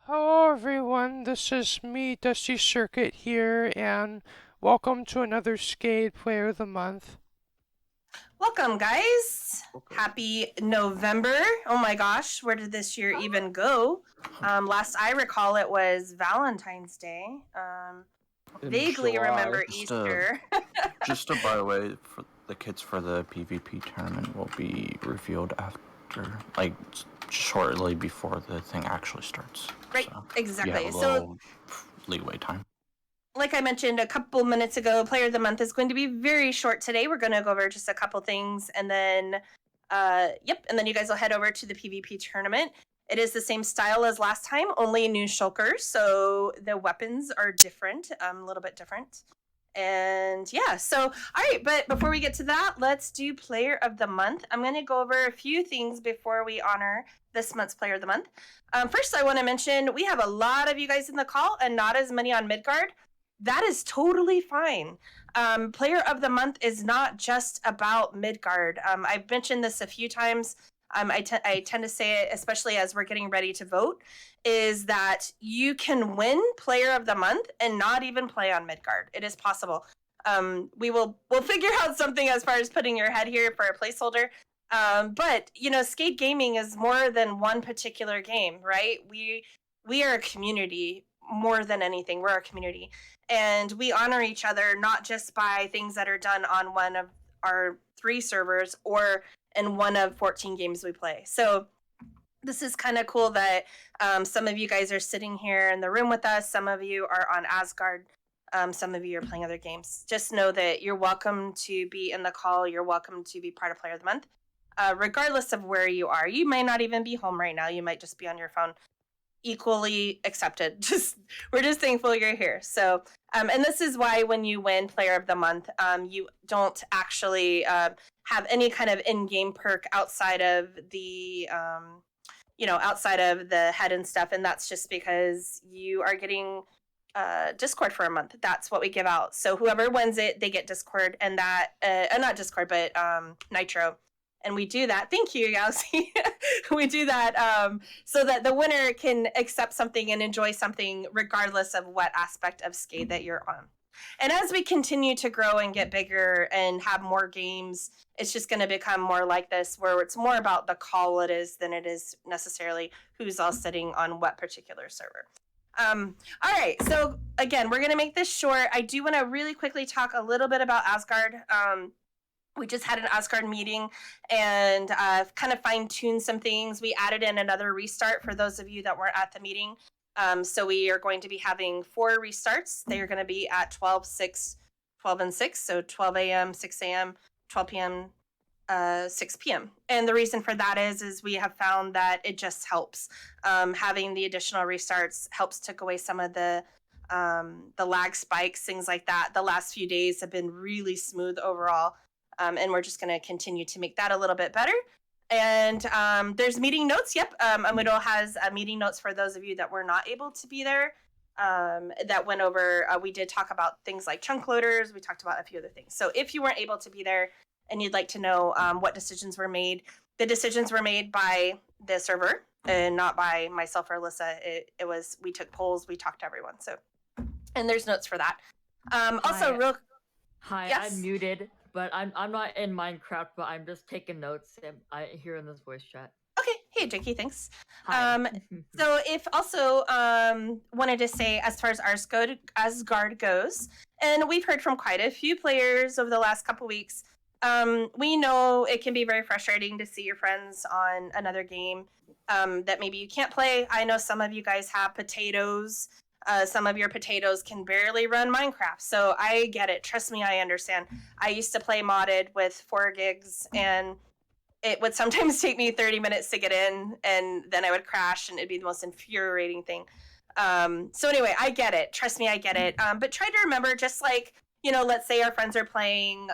Hello everyone, this is me, Dusty Circuit here, and welcome to another Skade Player of the Month. Welcome, guys. Okay. Happy November. Oh my gosh, where did this year even go? Last I recall, it was Valentine's Day. In Vaguely July. remember Just Easter. by the way, for the kits for the PvP tournament will be revealed after, like, shortly before the thing actually starts. Right, So exactly. you have a little leeway time. Like I mentioned a couple minutes ago, Player of the Month is going to be very short today. We're going to go over just a couple things, and then, and then you guys will head over to the PvP tournament. It is the same style as last time, only new shulkers, so the weapons are different, a little bit different. And yeah, so all right, but before we get to that, let's do Player of the Month. I'm going to go over a few things before we honor this month's Player of the Month. First, I want to mention we have a lot of you guys in the call and not as many on Midgard. That is totally fine. Player of the Month is not just about Midgard. I've mentioned this a few times. I tend to say it, especially as we're getting ready to vote, is that you can win Player of the Month and not even play on Midgard. It is possible. We'll figure out something as far as putting your head here for a placeholder. But Skate Gaming is more than one particular game, right? We are a community more than anything. We're a community, and we honor each other not just by things that are done on one of our 3 servers or in one of 14 games we play. So this is kind of cool that some of you guys are sitting here in the room with us. Some of you are on Asgard. Some of you are playing other games. Just know that you're welcome to be in the call. You're welcome to be part of Player of the Month. Regardless of where you are. You might not even be home right now. You might just be on your phone. Equally accepted. We're just thankful you're here. So, and this is why when you win Player of the Month, you don't actually have any kind of in-game perk outside of the outside of the head and stuff, and that's just because you are getting Discord for a month. That's what we give out. So whoever wins it, they get Discord, and that not Discord, but Nitro. And we do that. Thank you, Yowsi. We do that so that the winner can accept something and enjoy something regardless of what aspect of Skate that you're on. And as we continue to grow and get bigger and have more games, it's just going to become more like this, where it's more about the call it is than it is necessarily who's all sitting on what particular server. All right, so again, we're going to make this short. I do want to really quickly talk a little bit about Asgard. We just had an Asgard meeting and kind of fine-tuned some things. We added in another restart for those of you that weren't at the meeting. So we are going to be having 4 restarts. They are going to be at 12, 6, 12, and 6. So 12 a.m., 6 a.m., 12 p.m., 6 p.m. And the reason for that is we have found that it just helps. Having the additional restarts helps take away some of the lag spikes, things like that. The last few days have been really smooth overall. And we're just going to continue to make that a little bit better. And there's meeting notes. Yep. Amido has meeting notes for those of you that were not able to be there. That went over, we did talk about things like chunk loaders. We talked about a few other things. So if you weren't able to be there and you'd like to know what decisions were made, the decisions were made by the server and not by myself or Alyssa. It was, we took polls, we talked to everyone. So, and there's notes for that. Hi, Yes? I'm muted, but I'm not in Minecraft, but I'm just taking notes. I hear in this voice chat. Okay. Hey, Jakey, thanks. Hi. So if also wanted to say, as far as Asgard goes, and we've heard from quite a few players over the last couple weeks, we know it can be very frustrating to see your friends on another game that maybe you can't play. I know some of you guys have potatoes. Some of your potatoes can barely run Minecraft. So I get it. Trust me, I understand. I used to play modded with 4 gigs, and it would sometimes take me 30 minutes to get in, and then I would crash, and it'd be the most infuriating thing. So anyway, I get it. Trust me, I get it. But try to remember, just like, let's say our friends are playing,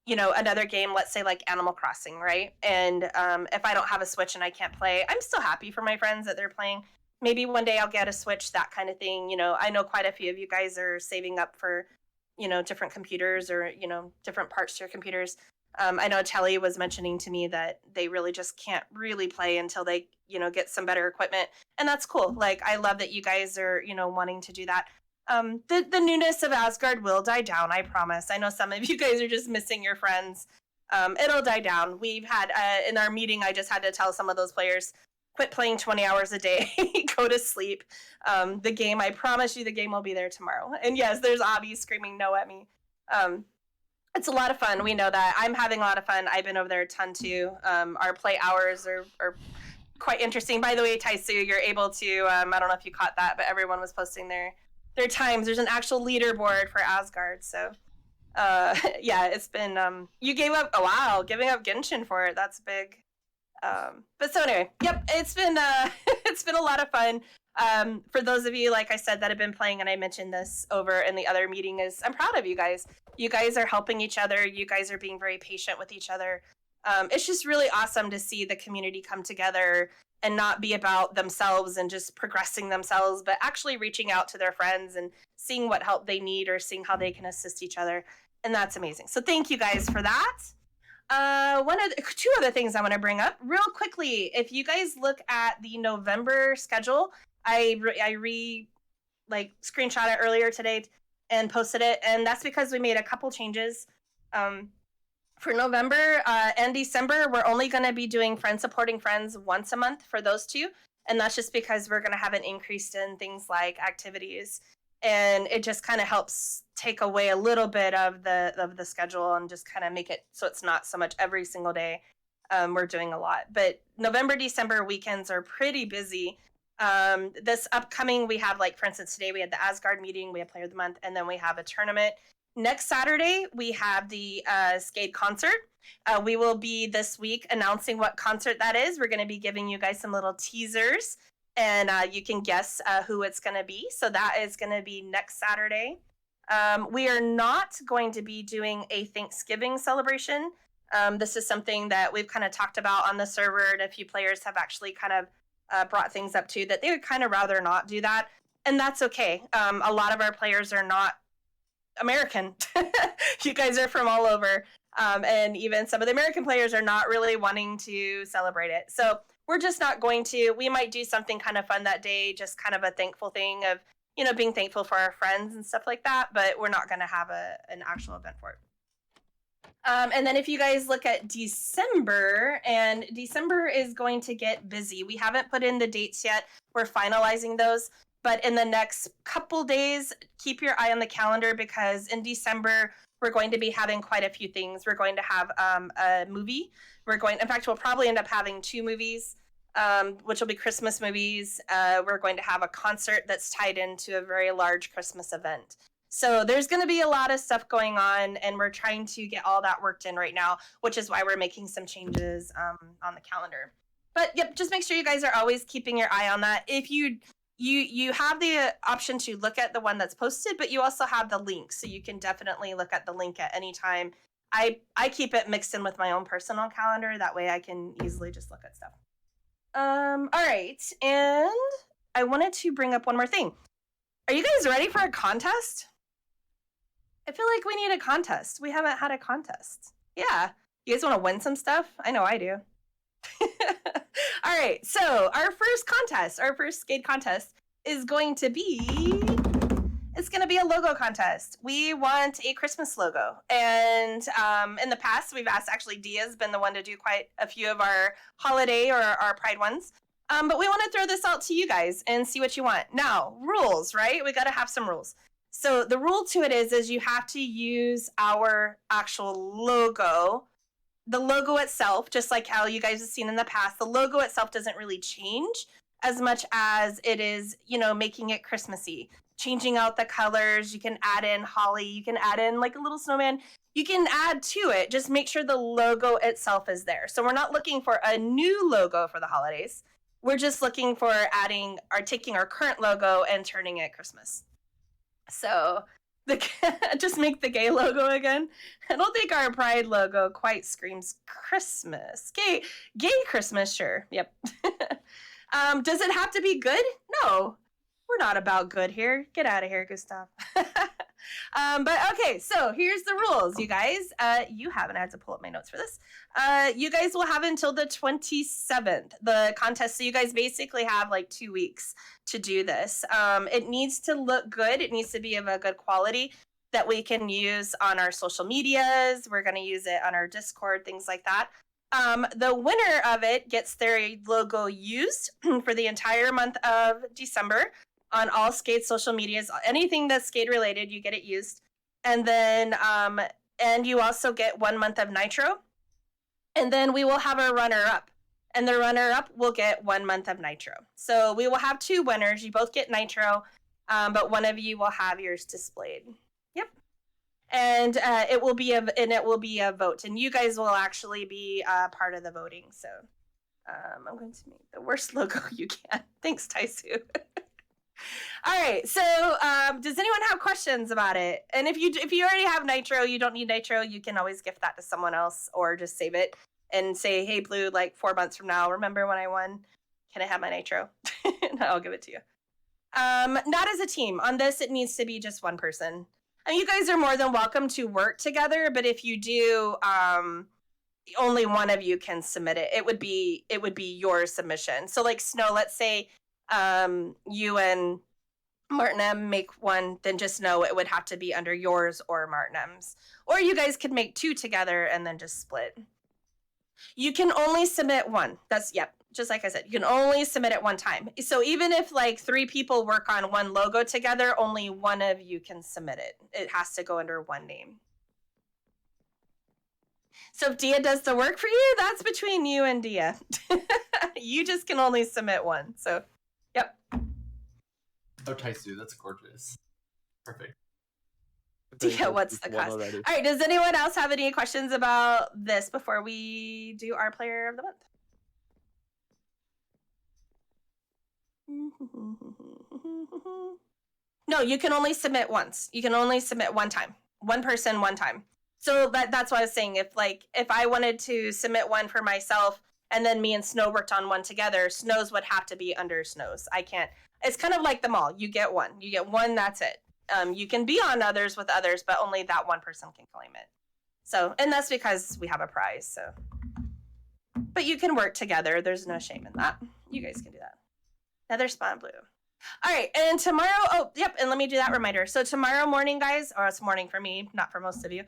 another game, let's say like Animal Crossing, right? And if I don't have a Switch and I can't play, I'm still happy for my friends that they're playing. Maybe one day I'll get a Switch, that kind of thing. I know quite a few of you guys are saving up for, different computers or, different parts to your computers. I know Telly was mentioning to me that they really just can't really play until they, get some better equipment. And that's cool. Like, I love that you guys are, wanting to do that. The newness of Asgard will die down, I promise. I know some of you guys are just missing your friends. It'll die down. We've had, in our meeting, I just had to tell some of those players, quit playing 20 hours a day, go to sleep. The game, I promise you the game will be there tomorrow. And yes, there's Abby screaming no at me. It's a lot of fun. We know that. I'm having a lot of fun. I've been over there a ton too. Our play hours are quite interesting. By the way, Taisu, you're able to, I don't know if you caught that, but everyone was posting their times. There's an actual leaderboard for Asgard. So yeah, it's been, you gave up, giving up Genshin for it. That's big. But so anyway, yep, it's been it's been a lot of fun. For those of you, like I said, that have been playing, and I mentioned this over in the other meeting, is I'm proud of you guys. You guys are helping each other. You guys are being very patient with each other. It's just really awesome to see the community come together and not be about themselves and just progressing themselves, but actually reaching out to their friends and seeing what help they need or seeing how they can assist each other. And that's amazing. So thank you guys for that. Two other things I want to bring up real quickly. If you guys look at the November schedule, I screenshot it earlier today and posted it, and that's because we made a couple changes. For November and December, we're only going to be doing Friends Supporting Friends once a month for those two, and that's just because we're going to have an increase in things like activities, and it just kind of helps take away a little bit of the schedule and just kind of make it so it's not so much every single day. We're doing a lot, but November, December weekends are pretty busy. This upcoming, we have, like, for instance, today we had the Asgard meeting, we have Player of the Month, and then we have a tournament. Next Saturday, we have the Skade concert. We will be this week announcing what concert that is. We're going to be giving you guys some little teasers, and you can guess who it's going to be. So that is going to be next Saturday. We are not going to be doing a Thanksgiving celebration. This is something that we've kind of talked about on the server, and a few players have actually kind of brought things up too, that they would kind of rather not do that, and that's okay. A lot of our players are not American. You guys are from all over, and even some of the American players are not really wanting to celebrate it. So we're just not going to. We might do something kind of fun that day, just kind of a thankful thing of, being thankful for our friends and stuff like that, but we're not going to have an actual event for it. And then if you guys look at December, and December is going to get busy. We haven't put in the dates yet. We're finalizing those. But in the next couple days, keep your eye on the calendar, because in December, we're going to be having quite a few things. We're going to have a movie. In fact, we'll probably end up having 2 movies, which will be Christmas movies. We're going to have a concert that's tied into a very large Christmas event. So there's going to be a lot of stuff going on, and we're trying to get all that worked in right now, which is why we're making some changes on the calendar. But yep, just make sure you guys are always keeping your eye on that. If you have the option to look at the one that's posted, but you also have the link, so you can definitely look at the link at any time. I keep it mixed in with my own personal calendar. That way I can easily just look at stuff. All right, and I wanted to bring up one more thing. Are you guys ready for a contest? I feel like we need a contest. We haven't had a contest. Yeah. You guys want to win some stuff? I know I do. All right. So our first Skade contest is going to be, it's going to be a logo contest. We want a Christmas logo. And in the past, we've asked, actually, Dea's been the one to do quite a few of our holiday or our Pride ones. But we want to throw this out to you guys and see what you want. Now, rules, right? We got to have some rules. So the rule to it is you have to use our actual logo. The logo itself, just like how you guys have seen in the past, the logo itself doesn't really change as much as it is, making it Christmassy. Changing out the colors, you can add in holly, you can add in like a little snowman. You can add to it, just make sure the logo itself is there. So we're not looking for a new logo for the holidays. We're just looking for taking our current logo and turning it Christmas. So just make the gay logo again. I don't think our Pride logo quite screams Christmas. Gay Christmas, sure. Yep. Does it have to be good? No, we're not about good here. Get out of here, Gustav. But okay, so here's the rules, you guys. You haven't had to pull up my notes for this. You guys will have until the 27th, the contest. So you guys basically have like 2 weeks to do this. It needs to look good. It needs to be of a good quality that we can use on our social medias. We're going to use it on our Discord, things like that. The winner of it gets their logo used for the entire month of December on all Skade social medias. Anything that's Skade related, you get it used. And then, and you also get 1 month of Nitro. And then we will have a runner-up. And the runner-up will get 1 month of Nitro. So we will have 2 winners. You both get Nitro, but one of you will have yours displayed. Yep. And it will be a vote. And you guys will actually be part of the voting. So I'm going to make the worst logo you can. Thanks, Taisu. All right, so does anyone have questions about it? And if you already have Nitro, you don't need Nitro, you can always gift that to someone else or just save it and say, hey, Blue, like 4 months from now, remember when I won? Can I have my Nitro? And I'll give it to you. Not as a team. On this, it needs to be just one person. And you guys are more than welcome to work together, but if you do, only one of you can submit it. It would be your submission. So like Snow, let's say you and Martin M make one, then just know it would have to be under yours or Martin M's. Or you guys could make 2 together and then just split. You can only submit one. That's, yep, just like I said, you can only submit it one time. So even if like 3 people work on one logo together, only one of you can submit it. It has to go under one name. So if Dea does the work for you, that's between you and Dea. You just can only submit one. So, yep. Oh, Taisu, that's gorgeous. Perfect. Dea, what's the cost? All right, does anyone else have any questions about this before we do our player of the month? No, you can only submit once. You can only submit one time. One person, one time. So that's what I was saying. If I wanted to submit one for myself and then me and Snow worked on one together, Snow's would have to be under Snow's. I can't. It's kind of like them all. You get one. You get one, that's it. You can be on others with others, but only that one person can claim it. So, and that's because we have a prize, so. But you can work together. There's no shame in that. You guys can do that. Netherspawn Blue. All right, and tomorrow, oh, yep, and let me do that reminder. So tomorrow morning, guys, or it's morning for me, not for most of you.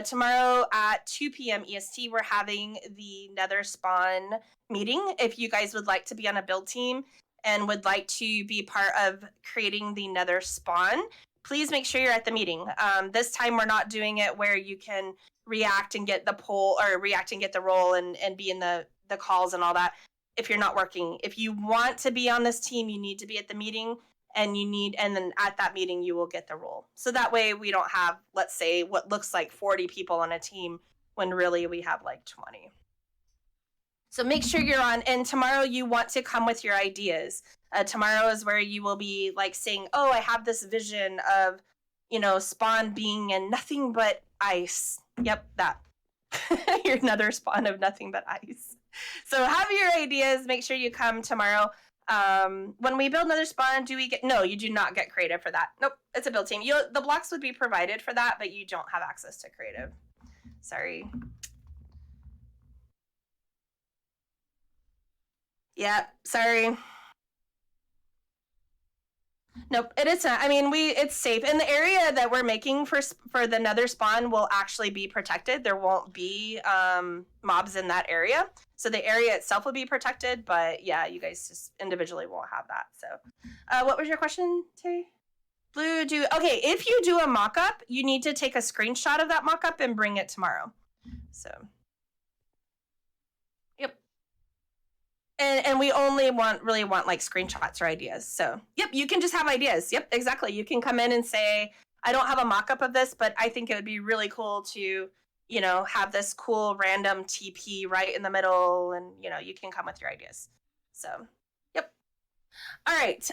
Tomorrow at 2 p.m. EST, we're having the Netherspawn meeting. If you guys would like to be on a build team and would like to be part of creating the Netherspawn, please make sure you're at the meeting. This time we're not doing it where you can react and get the poll, or react and get the role and be in the calls and all that. If you're not working, if you want to be on this team, you need to be at the meeting, and then at that meeting you will get the role. So that way we don't have, let's say, what looks like 40 people on a team when really we have like 20. So make sure you're on, and tomorrow you want to come with your ideas. Tomorrow is where you will be like saying, oh, I have this vision of, Spawn being in nothing but ice. Yep, that. You're another Spawn of nothing but ice. So have your ideas. Make sure you come tomorrow. When we build Netherspawn, no, you do not get creative for that. Nope, it's a build team. The blocks would be provided for that, but you don't have access to creative. Sorry. Yeah, sorry. Nope, it is not. I mean, it's safe. And the area that we're making for the Netherspawn will actually be protected. There won't be mobs in that area. So the area itself will be protected, but yeah, you guys just individually won't have that. So what was your question, Terry? Blue, okay, if you do a mock-up, you need to take a screenshot of that mock-up and bring it tomorrow. So, yep. And we only really want like screenshots or ideas. So, yep, you can just have ideas. Yep, exactly. You can come in and say, I don't have a mock-up of this, but I think it would be really cool to, have this cool random TP right in the middle, and, you can come with your ideas. So, yep. All right.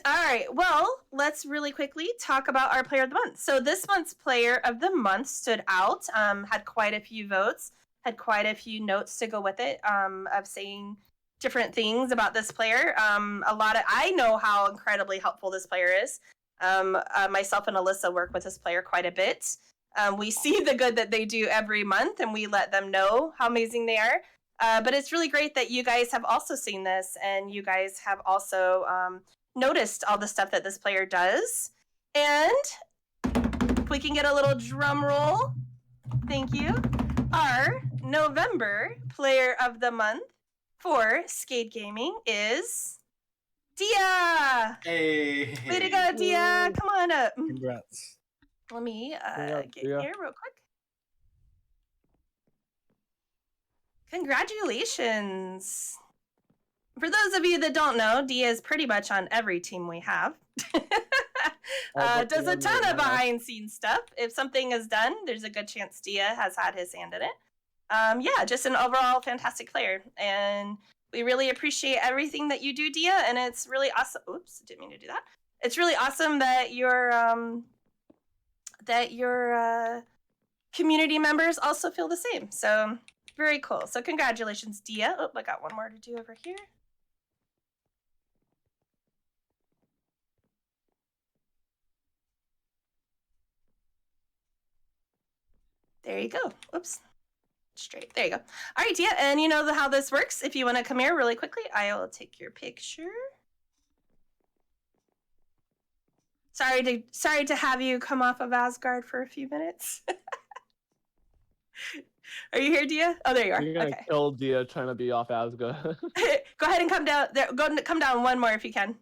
Well, let's really quickly talk about our player of the month. So this month's player of the month stood out, had quite a few votes, had quite a few notes to go with it, of saying different things about this player. I know how incredibly helpful this player is. Myself and Alyssa work with this player quite a bit. We see the good that they do every month, and we let them know how amazing they are. But it's really great that you guys have also seen this, and you guys have also noticed all the stuff that this player does. And if we can get a little drum roll, thank you. Our November Player of the Month for Skade Gaming is Dea. Hey. Way to go, Dea. Come on up. Congrats. Let me Congrats, get Dea. here real quick. Congratulations. For those of you that don't know, Dea is pretty much on every team we have. but Does the a one ton right of now. behind scenes stuff. If something is done, there's a good chance Dea has had his hand in it. Yeah, just an overall fantastic player. And we really appreciate everything that you do, Dea, and it's really awesome. Oops, didn't mean to do that. It's really awesome that your community members also feel the same. So very cool. So congratulations, Dea. Oh, I got one more to do over here. There you go. Oops. Straight. There you go. All right, Dea. And you know how this works. If you want to come here really quickly, I will take your picture. Sorry to have you come off of Asgard for a few minutes. Are you here, Dea? Oh, there you are. You're gonna Okay. kill Dea trying to be off Asgard. Go ahead and come down. There, come down one more if you can.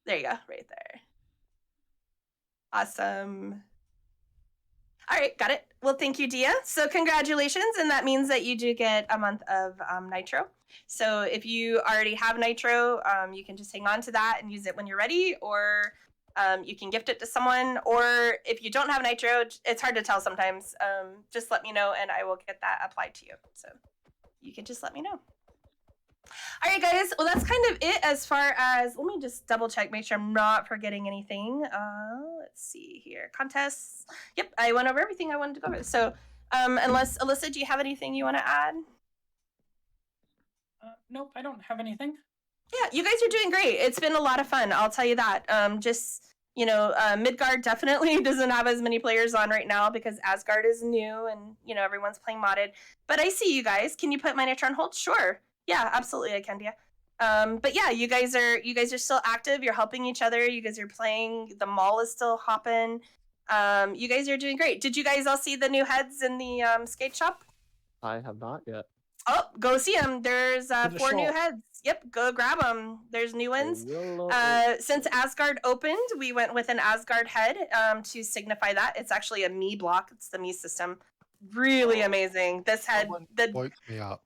There you go. Right there. Awesome. All right, got it. Well, thank you, Dea. So congratulations, and that means that you do get a month of Nitro. So if you already have Nitro, you can just hang on to that and use it when you're ready, or you can gift it to someone. Or if you don't have Nitro, it's hard to tell sometimes. Just let me know, and I will get that applied to you. So you can just let me know. All right, guys. Well, that's kind of it as far as, let me just double check, make sure I'm not forgetting anything. Let's see here. Contests. Yep, I went over everything I wanted to go over. So unless, Alyssa, do you have anything you want to add? Nope, I don't have anything. Yeah, you guys are doing great. It's been a lot of fun. I'll tell you that. Midgard definitely doesn't have as many players on right now because Asgard is new and, everyone's playing modded. But I see you guys. Can you put my Nitro on hold? Sure. Yeah, absolutely, I can, Dea. But yeah, you guys are still active. You're helping each other. You guys are playing. The mall is still hopping. You guys are doing great. Did you guys all see the new heads in the skate shop? I have not yet. Oh, go see them. There's the 4 new shop. heads. Yep, go grab them. There's new ones. Since Asgard opened, we went with an Asgard head to signify that. It's actually a me block. It's the me system. Really amazing. This head, Woke me up.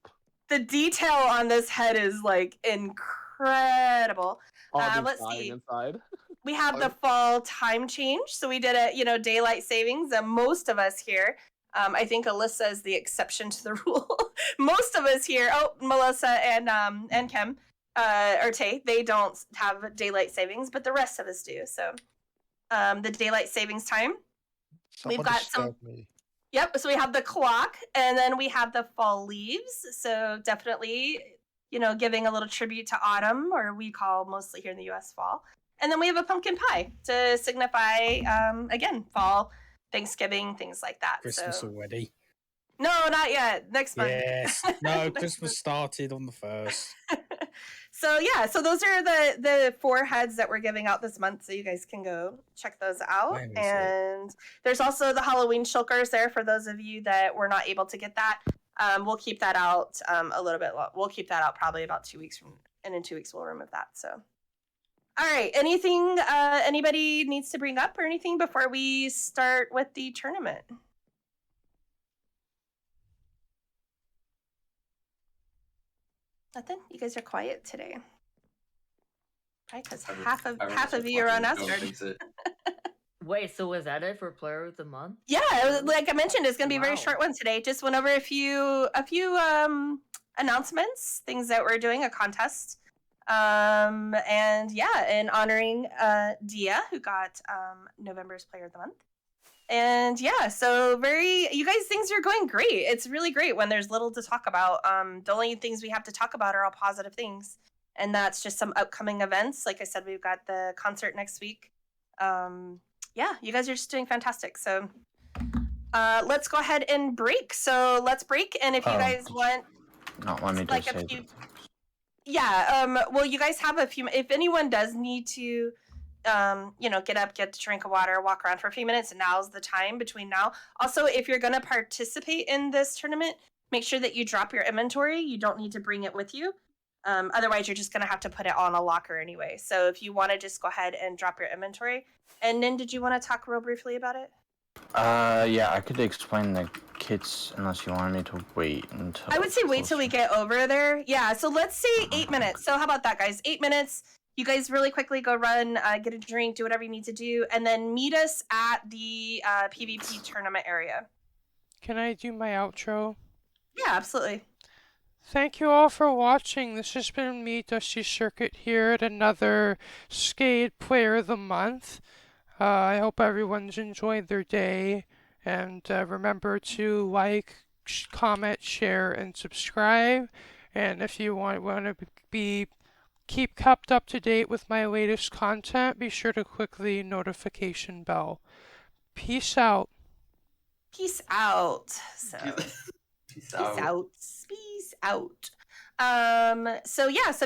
the detail on this head is like incredible. Let's see. Inside. We have the fall time change. So we did a, daylight savings. And most of us here, I think Alyssa is the exception to the rule. Most of us here, Melissa and Kim, or Tay, they don't have daylight savings, but the rest of us do. So the daylight savings time. Someone We've got disturbed me. Yep, so we have the clock, and then we have the fall leaves. So definitely, giving a little tribute to autumn, or we call mostly here in the US fall. And then we have a pumpkin pie to signify, again, fall, Thanksgiving, things like that. Christmas so. already. No, not yet. Next month. Yes. No, Christmas started on the 1st. So yeah, so those are the 4 heads that we're giving out this month, so you guys can go check those out. And there's also the Halloween shulkers there for those of you that were not able to get that. We'll keep that out a little bit. We'll keep that out probably about 2 weeks from, and in 2 weeks we'll remove that. So, all right. Anything anybody needs to bring up or anything before we start with the tournament? Nothing? You guys are quiet today. Probably because half of you are on Asgard. Wait, so was that it for Player of the Month? Yeah, like I mentioned, it's gonna be a very Wow. short one today. Just went over a few announcements, things that we're doing, a contest. And yeah, and honoring Dea, who got November's Player of the Month. And yeah, so you guys, things are going great. It's really great when there's little to talk about. The only things we have to talk about are all positive things. And that's just some upcoming events. Like I said, we've got the concert next week. yeah, you guys are just doing fantastic. So let's go ahead and break. So let's break, and if you Oh, guys want, No, let me like just a say few- the things. yeah, well, you guys have a few. If anyone does need to, get up, get a drink of water, walk around for a few minutes, now's the time between now. Also, if you're gonna participate in this tournament, make sure that you drop your inventory. You don't need to bring it with you. Otherwise, you're just gonna have to put it on a locker anyway. So if you want to just go ahead and drop your inventory. And then, did you want to talk real briefly about it? Yeah, I could explain the kits unless you wanted me to wait until. I would say wait till we closer. get over there. Yeah, so let's say 8 minutes. So how about that, guys? 8 minutes. You guys really quickly go run, get a drink, do whatever you need to do, and then meet us at the PvP tournament area. Can I do my outro? Yeah, absolutely. Thank you all for watching. This has been me, Dusty Circuit, here at another Skade Player of the Month. I hope everyone's enjoyed their day, and remember to like, comment, share, and subscribe. And if you want to keep kept up to date with my latest content, be sure to click the notification bell. Peace out. Peace out. So Peace peace out. out. Peace out. So yeah, so